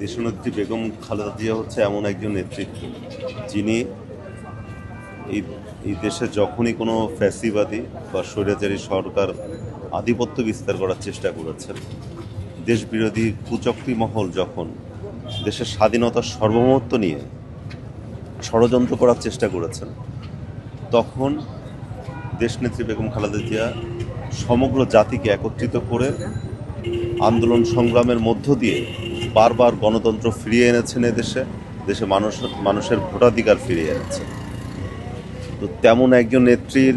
দেশনেত্রী বেগম খালেদা জিয়া হচ্ছে এমন একজন নেতৃত্ব যিনি এই এই দেশে যখনই কোনো ফ্যাসিবাদী বা স্বৈরাচারী সরকার আধিপত্য বিস্তার করার চেষ্টা করেছেন, দেশবিরোধী কুচক্রী মহল যখন দেশের স্বাধীনতার সার্বভৌমত্ব নিয়ে ষড়যন্ত্র করার চেষ্টা করেছেন, তখন দেশনেত্রী বেগম খালেদা জিয়া সমগ্র জাতিকে একত্রিত করে আন্দোলন সংগ্রামের মধ্য দিয়ে বারবার গণতন্ত্র ফিরিয়ে এনেছেন দেশে মানুষের ভোটাধিকার ফিরিয়ে এনেছেন। তো তেমন একজন নেত্রীর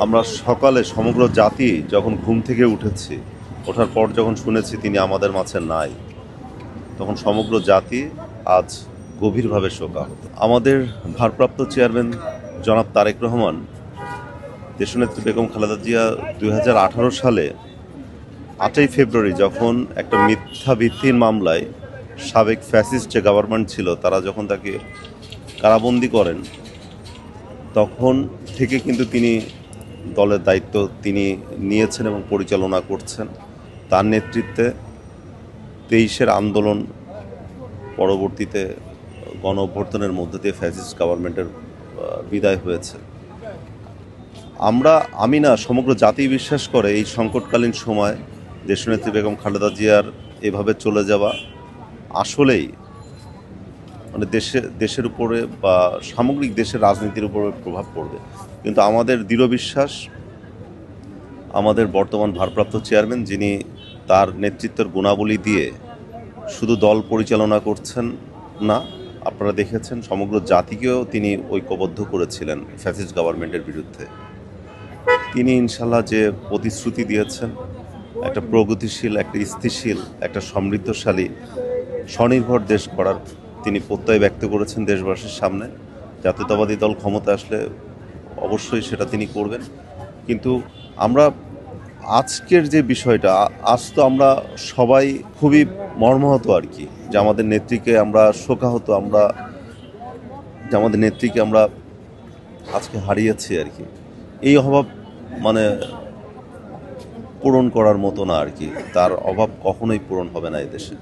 আমরা সকালে সমগ্র জাতি যখন ঘুম থেকে উঠেছি, ওঠার পর যখন শুনেছি তিনি আমাদের মাঝে নাই, তখন সমগ্র জাতি আজ গভীরভাবে শোকাহত। আমাদের ভারপ্রাপ্ত চেয়ারম্যান জনাব তারেক রহমান দেশনেত্রী বেগম খালেদা জিয়া 2018 সালে 8ই ফেব্রুয়ারি যখন একটা মিথ্যা ভিত্তির মামলায় সাবেক ফ্যাসিস্ট যে গভর্নমেন্ট ছিল তারা যখন তাকে কারাবন্দী করেন, তখন থেকে কিন্তু তিনি দলের দায়িত্ব তিনি নিয়েছেন এবং পরিচালনা করছেন। তার নেতৃত্বে 23-এর আন্দোলন, পরবর্তীতে গণ অভ্যর্থনের মধ্য দিয়ে ফ্যাসিস্ট গভর্নমেন্টের বিদায় হয়েছে। আমি না, সমগ্র জাতি বিশ্বাস করে এই সংকটকালীন সময় দেশনেত্রী বেগম খালেদা জিয়ার এভাবে চলে যাওয়া আসলেই মানে দেশের উপরে বা সামগ্রিক দেশের রাজনীতির উপরে প্রভাব পড়বে। কিন্তু আমাদের দৃঢ় বিশ্বাস, আমাদের বর্তমান ভারপ্রাপ্ত চেয়ারম্যান যিনি তার নেতৃত্বের গুণাবলী দিয়ে শুধু দল পরিচালনা করছেন না, আপনারা দেখেছেন সমগ্র জাতিকেও তিনি ঐক্যবদ্ধ করেছিলেন ফ্যাসিস্ট গভর্নমেন্টের বিরুদ্ধে। তিনি ইনশাল্লাহ যে প্রতিশ্রুতি দিয়েছেন, একটা প্রগতিশীল, একটা স্থিতিশীল, একটা সমৃদ্ধশালী, স্বনির্ভর দেশ গড়ার তিনি প্রত্যয় ব্যক্ত করেছেন দেশবাসীর সামনে। জাতীয়তাবাদী দল ক্ষমতা আসলে অবশ্যই সেটা তিনি করবেন। কিন্তু আমরা আজকের যে বিষয়টা, আজ তো আমরা সবাই খুবই মর্মাহত আর কি, যে আমাদের নেত্রীকে আমরা শোকাহত, যে আমাদের নেত্রীকে আমরা আজকে হারিয়েছি আর কি। এই অভাব মানে পূরণ করার মতো না আর কি, তার অভাব কখনোই পূরণ হবে না এই দেশে।